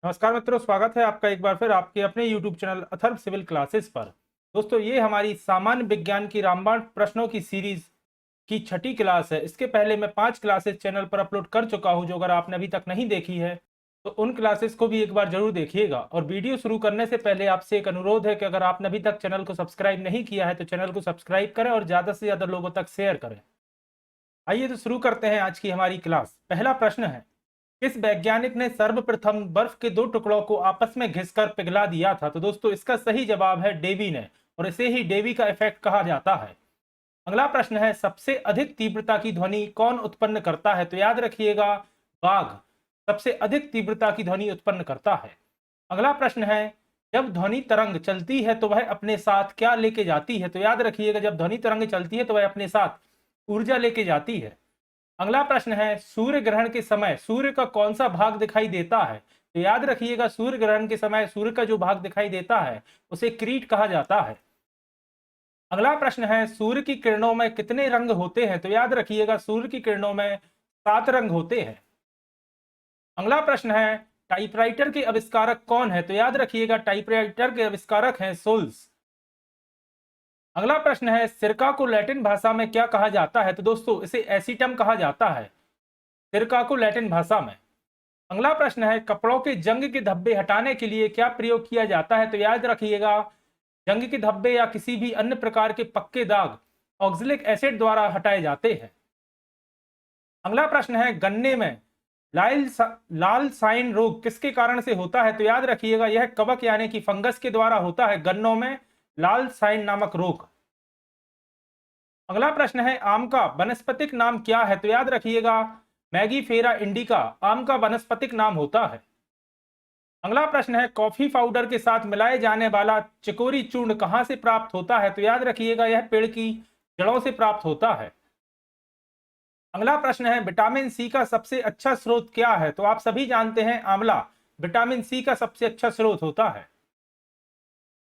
नमस्कार मित्रों, स्वागत है आपका एक बार फिर आपके अपने YouTube channel Atharva civil classes पर। दोस्तों, ये हमारी सामान्य विज्ञान की रामबाण प्रश्नों की सीरीज की छठी क्लास है। इसके पहले मैं 5 क्लासेस चैनल पर अपलोड कर चुका हूं, जो अगर आपने अभी तक नहीं देखी है तो उन क्लासेस को भी एक बार जरूर देखिएगा। और वीडियो शुरू करने से पहले आपसे एक अनुरोध है कि अगर आपने अभी तक चैनल को सब्सक्राइब नहीं किया है तो चैनल को सब्सक्राइब करें और ज़्यादा से ज़्यादा लोगों तक शेयर करें। आइए तो शुरू करते हैं आज की हमारी क्लास। पहला प्रश्न है, किस वैज्ञानिक ने सर्वप्रथम बर्फ के दो टुकड़ों को आपस में घिसकर पिघला दिया था? तो दोस्तों, इसका सही जवाब है डेवी ने, और इसे ही डेवी का इफेक्ट कहा जाता है। अगला प्रश्न है, सबसे अधिक तीव्रता की ध्वनि कौन उत्पन्न करता है? तो याद रखिएगा, बाघ सबसे अधिक तीव्रता की ध्वनि उत्पन्न करता है। अगला प्रश्न है, जब ध्वनि तरंग चलती है तो वह अपने साथ क्या लेके जाती है? तो याद रखिएगा, जब ध्वनि तरंग चलती है तो वह अपने साथ ऊर्जा लेके जाती है। अगला प्रश्न है, सूर्य ग्रहण के समय सूर्य का कौन सा भाग दिखाई देता है? तो याद रखिएगा, सूर्य ग्रहण के समय सूर्य का जो भाग दिखाई देता है उसे क्रीट कहा जाता है। अगला प्रश्न है, सूर्य की किरणों में कितने रंग होते हैं? तो याद रखिएगा, सूर्य की किरणों में 7 रंग होते हैं। अगला प्रश्न है, टाइपराइटर के आविष्कारक कौन है? तो याद रखिएगा, टाइपराइटर के आविष्कारक हैं सोल्स। अगला प्रश्न है, सिरका को लैटिन भाषा में क्या कहा जाता है? तो दोस्तों, इसे एसिटम कहा जाता है, सिरका को लैटिन भाषा में। अगला प्रश्न है, कपड़ों के जंग के धब्बे हटाने के लिए क्या प्रयोग किया जाता है? तो याद रखिएगा, जंग के धब्बे या किसी भी अन्य प्रकार के पक्के दाग ऑक्जेलिक एसिड द्वारा हटाए जाते हैं। अगला प्रश्न है, गन्ने में लाल साइन रोग किसके कारण से होता है? तो याद रखिएगा, यह कवक यानी कि फंगस के द्वारा होता है, गन्नों में लाल साइन नामक रोग। अगला प्रश्न है, आम का वनस्पतिक नाम क्या है? तो याद रखिएगा, मैगीफेरा इंडिका आम का वनस्पतिक नाम होता है। अगला प्रश्न है, कॉफी पाउडर के साथ मिलाए जाने वाला चिकोरी चूर्ण कहां से प्राप्त होता है? तो याद रखिएगा, यह पेड़ की जड़ों से प्राप्त होता है। अगला प्रश्न है, विटामिन सी का सबसे अच्छा स्रोत क्या है? तो आप सभी जानते हैं, आंवला विटामिन सी का सबसे अच्छा स्रोत होता है।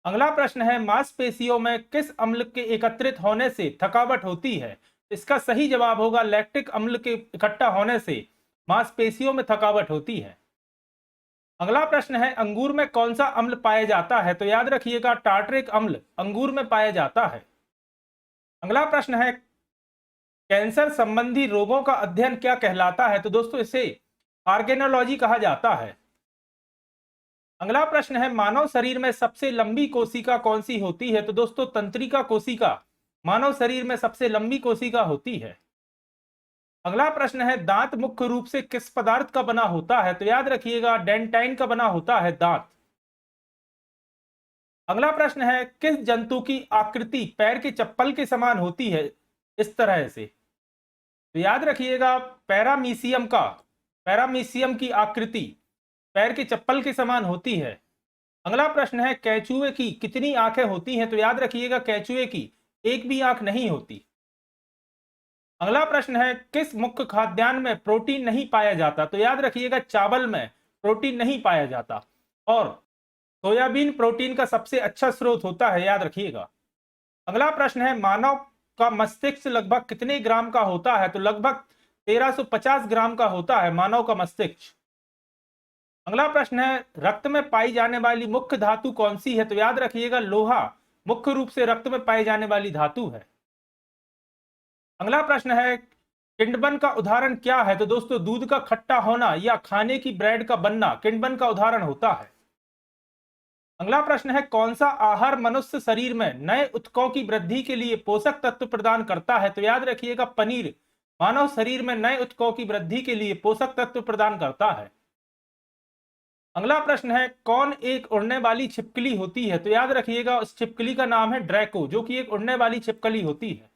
अगला प्रश्न है, मांसपेशियों में किस अम्ल के एकत्रित होने से थकावट होती है? इसका सही जवाब होगा, लैक्टिक अम्ल के इकट्ठा होने से मांसपेशियों में थकावट होती है। अगला प्रश्न है, अंगूर में कौन सा अम्ल पाया जाता है? तो याद रखिएगा, टार्टरिक अम्ल अंगूर में पाया जाता है। अगला प्रश्न है, कैंसर संबंधी रोगों का अध्ययन क्या कहलाता है? तो दोस्तों, इसे ऑर्गेनोलॉजी कहा जाता है। अगला प्रश्न है, मानव शरीर में सबसे लंबी कोशिका कौन सी होती है? तो दोस्तों, तंत्रिका कोशिका मानव शरीर में सबसे लंबी कोशिका होती है। अगला प्रश्न है, दांत मुख्य रूप से किस पदार्थ का बना होता है? तो याद रखिएगा, डेंटाइन का बना होता है दांत। अगला प्रश्न है, किस जंतु की आकृति पैर के चप्पल के समान होती है, इस तरह से? तो याद रखिएगा, पैरामीशियम की आकृति पैर के चप्पल के समान होती है। अगला प्रश्न है, कैचुए की कितनी आंखें होती हैं? तो याद रखिएगा, कैचुए की एक भी आंख नहीं होती। अगला प्रश्न है, किस मुख्य खाद्यान्न में प्रोटीन नहीं पाया जाता? तो याद रखिएगा, चावल में प्रोटीन नहीं पाया जाता, और सोयाबीन प्रोटीन का सबसे अच्छा स्रोत होता है, याद रखिएगा। अगला प्रश्न है, मानव का मस्तिष्क लगभग कितने ग्राम का होता है? तो लगभग 1350 ग्राम का होता है मानव का मस्तिष्क। अगला प्रश्न है, रक्त में पाई जाने वाली मुख्य धातु कौन सी है? तो याद रखिएगा, लोहा मुख्य रूप से रक्त में पाई जाने वाली धातु है। अगला प्रश्न है, किण्वन का उदाहरण क्या है? तो दोस्तों, दूध का खट्टा होना या खाने की ब्रेड का बनना किण्वन का उदाहरण होता है। अगला प्रश्न है, कौन सा आहार मनुष्य शरीर में नए ऊतकों की वृद्धि के लिए पोषक तत्व प्रदान करता है? तो याद रखिएगा, पनीर मानव शरीर में नए ऊतकों की वृद्धि के लिए पोषक तत्व प्रदान करता है। अगला प्रश्न है, कौन एक उड़ने वाली छिपकली होती है? तो याद रखिएगा, उस छिपकली का नाम है ड्रैको, जो कि एक उड़ने वाली छिपकली होती है।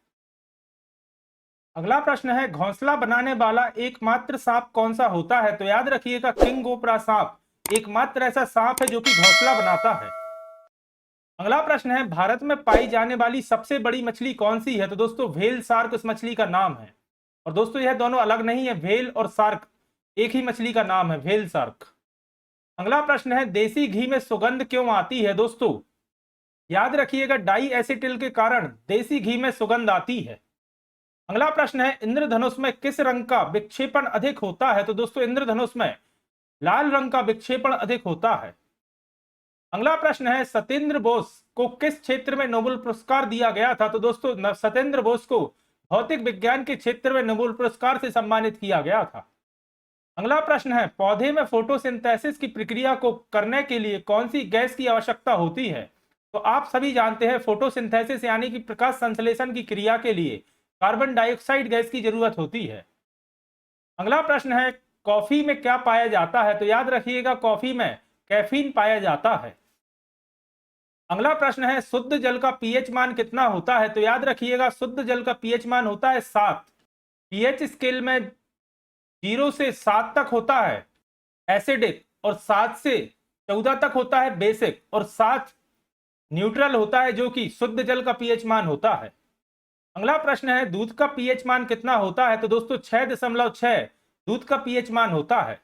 अगला प्रश्न है, घोंसला बनाने वाला एकमात्र सांप कौन सा होता है? तो याद रखिएगा, किंगोब्रा सांप एकमात्र ऐसा सांप है जो कि घोंसला बनाता है। अगला प्रश्न है, भारत में पाई जाने वाली सबसे बड़ी मछली कौन सी है? तो दोस्तों, व्हेल शार्क उस मछली का नाम है। और दोस्तों, यह दोनों अलग नहीं है, व्हेल और शार्क एक ही मछली का नाम है, व्हेल शार्क। अगला प्रश्न है, देसी घी में सुगंध क्यों आती है? दोस्तों, याद रखिएगा, डाई एसिटिल के कारण देसी घी में सुगंध आती है। अगला प्रश्न है, इंद्रधनुष में किस रंग का विक्षेपण अधिक होता है? तो दोस्तों, इंद्रधनुष में लाल रंग का विक्षेपण अधिक होता है? अगला प्रश्न है, सत्येंद्र बोस को किस क्षेत्र में नोबेल पुरस्कार दिया गया था? तो दोस्तों सत्येंद्र बोस को भौतिक विज्ञान के क्षेत्र में नोबेल पुरस्कार से सम्मानित किया गया था। अगला प्रश्न है, पौधे में फोटोसिंथेसिस की प्रक्रिया को करने के लिए कौन सी गैस की आवश्यकता होती है? तो आप सभी जानते हैं फोटोसिंथेसिस यानी कि प्रकाश संश्लेषण की क्रिया के लिए कार्बन डाइऑक्साइड गैस की जरूरत होती है। अगला प्रश्न है, कॉफी में क्या पाया जाता है? तो याद रखिएगा कॉफी में कैफीन पाया जाता है। अगला प्रश्न है, शुद्ध जल का पीएच मान कितना होता है? तो याद रखिएगा शुद्ध जल का पीएच मान होता है 7। पीएच स्केल में 0 से 7 तक होता है एसिडिक और 7 से 14 तक होता है बेसिक और 7 न्यूट्रल होता है जो कि शुद्ध जल का पीएच मान होता है। अगला प्रश्न है, दूध का पीएच मान कितना होता है? तो दोस्तों 6.6 दूध का पीएच मान होता है।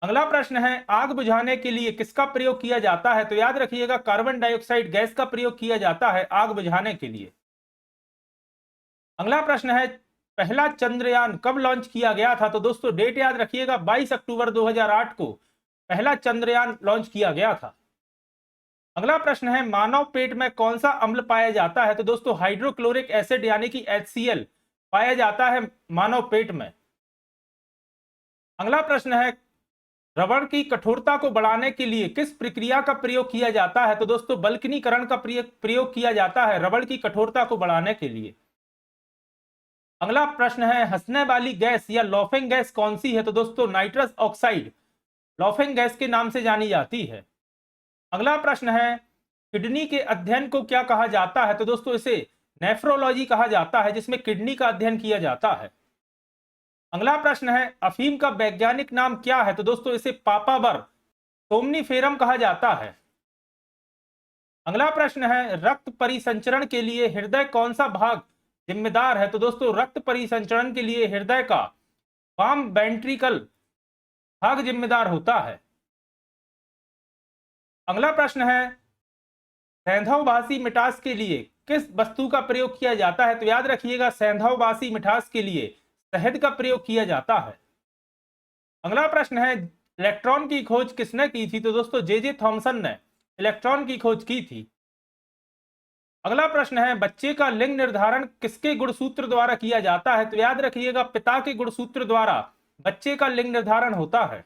अगला प्रश्न है, आग बुझाने के लिए किसका प्रयोग किया जाता है? तो याद रखिएगा कार्बन डाइऑक्साइड गैस का प्रयोग किया जाता है आग बुझाने के लिए। अगला प्रश्न है, पहला चंद्रयान कब लॉन्च किया गया था? तो दोस्तों डेट याद रखिएगा 22 अक्टूबर 2008 को पहला चंद्रयान लॉन्च किया गया था। अगला प्रश्न है, मानव पेट में कौन सा अम्ल पाया जाता है? तो दोस्तों हाइड्रोक्लोरिक एसिड यानी कि HCl पाया जाता है मानव पेट में। अगला प्रश्न है, रबड़ की कठोरता को बढ़ाने के लिए किस प्रक्रिया का प्रयोग किया जाता है? तो दोस्तों बल्कनीकरण का प्रयोग किया जाता है रबड़ की कठोरता को बढ़ाने के लिए। अगला प्रश्न है, हंसने वाली गैस या लॉफिंग गैस कौन सी है? तो दोस्तों नाइट्रस ऑक्साइड लॉफिंग गैस के नाम से जानी जाती है। अगला प्रश्न है, किडनी के अध्ययन को क्या कहा जाता है? तो दोस्तों इसे नेफ्रोलॉजी कहा जाता है जिसमें किडनी का अध्ययन किया जाता है। अगला प्रश्न है, अफीम का वैज्ञानिक नाम क्या है? तो दोस्तों इसे पापावर सोमनीफेरम कहा जाता है। अगला प्रश्न है, रक्त परिसंचरण के लिए हृदय कौन सा भाग जिम्मेदार है? तो दोस्तों रक्त परिसंचरण के लिए हृदय का वाम वेंट्रिकल भाग जिम्मेदार होता है। अगला प्रश्न है, सैंधववासी मिठास के लिए किस वस्तु का प्रयोग किया जाता है? तो याद रखिएगा सैंधववासी मिठास के लिए शहद का प्रयोग किया जाता है। अगला प्रश्न है, इलेक्ट्रॉन की खोज किसने की थी? तो दोस्तों जे थॉमसन ने इलेक्ट्रॉन की खोज की थी। अगला प्रश्न है, बच्चे का लिंग निर्धारण किसके गुणसूत्र द्वारा किया जाता है? तो याद रखिएगा पिता के गुणसूत्र द्वारा बच्चे का लिंग निर्धारण होता है।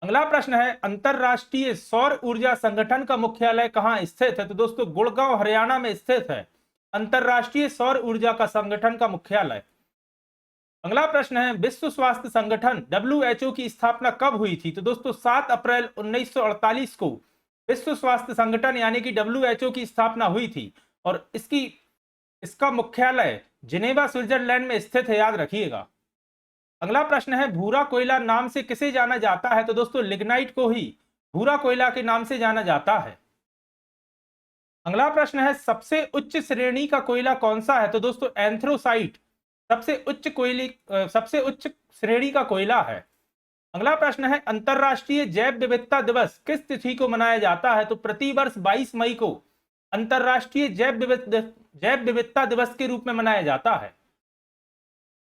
अगला प्रश्न है, अंतरराष्ट्रीय सौर ऊर्जा संगठन का मुख्यालय कहां स्थित है? तो दोस्तों गुड़गांव हरियाणा में स्थित है अंतरराष्ट्रीय सौर ऊर्जा का संगठन का मुख्यालय। अगला प्रश्न है, विश्व स्वास्थ्य संगठन WHO की स्थापना कब हुई थी? तो दोस्तों 7 अप्रैल 1948 को विश्व स्वास्थ्य संगठन यानी कि WHO की स्थापना हुई थी और इसका मुख्यालय जिनेवा स्विट्जरलैंड में स्थित है, याद रखिएगा। अगला प्रश्न है, भूरा कोयला नाम से किसे जाना जाता है? तो दोस्तों लिग्नाइट को ही भूरा कोयला के नाम से जाना जाता है। अगला प्रश्न है, सबसे उच्च श्रेणी का कोयला कौन सा है? तो दोस्तों एंथ्रोसाइट सबसे उच्च श्रेणी का कोयला है। अगला प्रश्न है, अंतरराष्ट्रीय जैव विविधता दिवस किस तिथि को मनाया जाता है? तो प्रतिवर्ष 22 मई को अंतरराष्ट्रीय जैव विविधता दिवस के रूप में मनाया जाता है।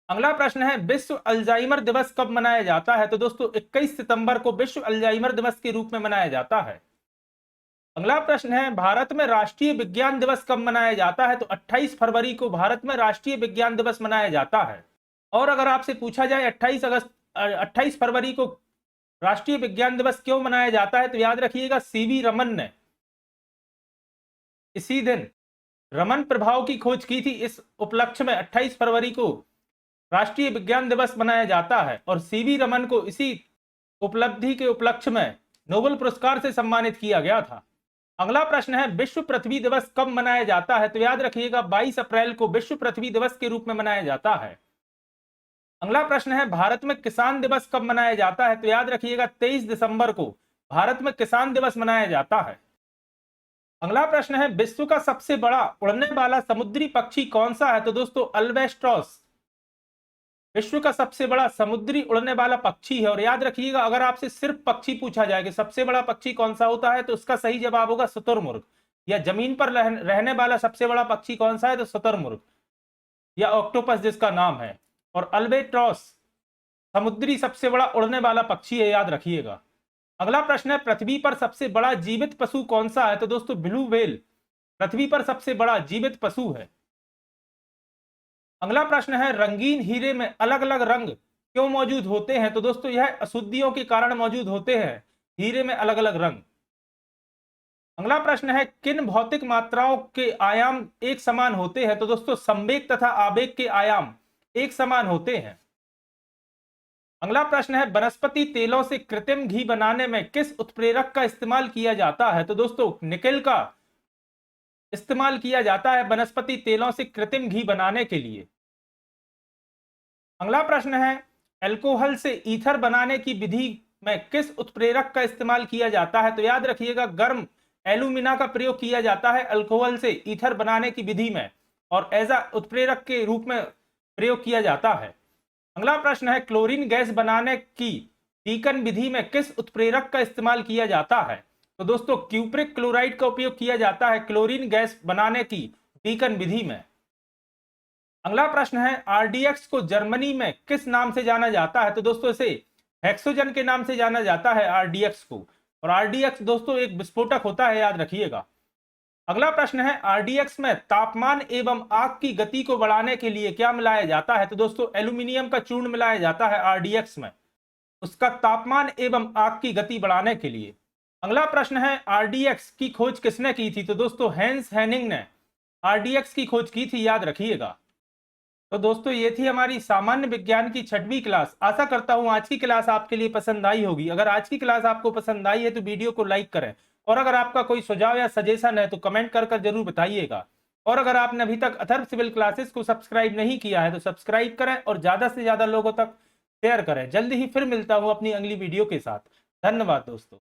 अगला प्रश्न है, विश्व अल्जाइमर दिवस कब मनाया जाता है? तो दोस्तों 21 सितंबर को विश्व अल्जाइमर दिवस के रूप में मनाया जाता है। अगला प्रश्न है, भारत में राष्ट्रीय विज्ञान दिवस कब मनाया जाता है? तो 28 फरवरी को भारत में राष्ट्रीय विज्ञान दिवस मनाया जाता है। और अगर आपसे पूछा जाए 28 फरवरी को राष्ट्रीय विज्ञान दिवस क्यों मनाया जाता है? तो याद रखिएगा सीवी रमन ने इसी दिन रमन प्रभाव की खोज की थी। इस उपलक्ष्य में 28 फरवरी को राष्ट्रीय विज्ञान दिवस मनाया जाता है और सीवी रमन को इसी उपलब्धि के उपलक्ष्य में नोबेल पुरस्कार से सम्मानित किया गया था। अगला प्रश्न है, विश्व पृथ्वी दिवस कब मनाया जाता है? तो याद रखिएगा 22 अप्रैल को विश्व पृथ्वी दिवस के रूप में मनाया जाता है। अगला प्रश्न है, भारत में किसान दिवस कब मनाया जाता है? तो याद रखिएगा 23 दिसंबर को भारत में किसान दिवस मनाया जाता है। अगला प्रश्न है, विश्व का सबसे बड़ा उड़ने वाला समुद्री पक्षी कौन सा है? तो दोस्तों अल्बाट्रोस विश्व का सबसे बड़ा समुद्री उड़ने वाला पक्षी है। और याद रखिएगा अगर आपसे सिर्फ पक्षी पूछा जाए कि सबसे बड़ा पक्षी कौन सा होता है तो उसका सही जवाब होगा शुतुरमुर्ग। या जमीन पर रहने वाला सबसे बड़ा पक्षी कौन सा है? तो शुतुरमुर्ग या ऑक्टोपस जिसका नाम है। और अल्बाट्रोस समुद्री सबसे बड़ा उड़ने वाला पक्षी है, याद रखिएगा। अगला प्रश्न है, पृथ्वी पर सबसे बड़ा जीवित पशु कौन सा है? तो दोस्तों ब्लू व्हेल पृथ्वी पर सबसे बड़ा जीवित पशु है। अगला प्रश्न है, रंगीन हीरे में अलग अलग रंग क्यों मौजूद होते हैं? तो दोस्तों यह अशुद्धियों के कारण मौजूद होते हैं, हीरे में अलग अलग रंग। अगला प्रश्न है, किन भौतिक मात्राओं के आयाम एक समान होते हैं? तो दोस्तों संवेग तथा आवेग के आयाम एक समान होते हैं। अगला प्रश्न है, वनस्पति तेलों से कृत्रिम घी बनाने में किस उत्प्रेरक का इस्तेमाल किया जाता है? तो दोस्तों निकेल का इस्तेमाल किया जाता है वनस्पति तेलों से कृत्रिम घी बनाने के लिए। अगला प्रश्न है, अल्कोहल से ईथर बनाने की विधि में किस उत्प्रेरक का इस्तेमाल किया जाता है? तो याद रखिएगा, गर्म एल्यूमिना का प्रयोग किया जाता है अल्कोहल से ईथर बनाने की विधि में, और एज अ उत्प्रेरक के रूप में प्रयोग किया जाता है। अगला प्रश्न है, क्लोरीन गैस बनाने की डीकन विधि में किस उत्प्रेरक का इस्तेमाल किया जाता है? तो दोस्तों क्यूप्रिक क्लोराइड का उपयोग किया जाता है क्लोरीन गैस बनाने की डीकन विधि में। अगला प्रश्न है, आरडीएक्स को जर्मनी में किस नाम से जाना जाता है? तो दोस्तों इसे हेक्सोजन के नाम से जाना जाता है आरडीएक्स को, और आरडीएक्स दोस्तों एक विस्फोटक होता है, याद रखिएगा। अगला प्रश्न है, आरडीएक्स में तापमान एवं आग की गति को बढ़ाने के लिए क्या मिलाया जाता है? तो दोस्तों एल्यूमिनियम का चूर्ण मिलाया जाता है आरडीएक्स में, उसका तापमान एवं आग की गति बढ़ाने के लिए। अगला प्रश्न है, आरडीएक्स की खोज किसने की थी? तो दोस्तों हेंस हेनिंग ने आरडीएक्स की खोज की थी, याद रखिएगा। तो दोस्तों ये थी हमारी सामान्य विज्ञान की 6वीं क्लास। आशा करता हूं आज की क्लास आपके लिए पसंद आई होगी। अगर आज की क्लास आपको पसंद आई है तो वीडियो को लाइक करें, और अगर आपका कोई सुझाव या सजेशन है तो कमेंट कर जरूर बताइएगा। और अगर आपने अभी तक अथर्व सिविल क्लासेस को सब्सक्राइब नहीं किया है तो सब्सक्राइब करें और ज्यादा से ज्यादा लोगों तक शेयर करें। जल्दी ही फिर मिलता हूं अपनी अगली वीडियो के साथ। धन्यवाद दोस्तों।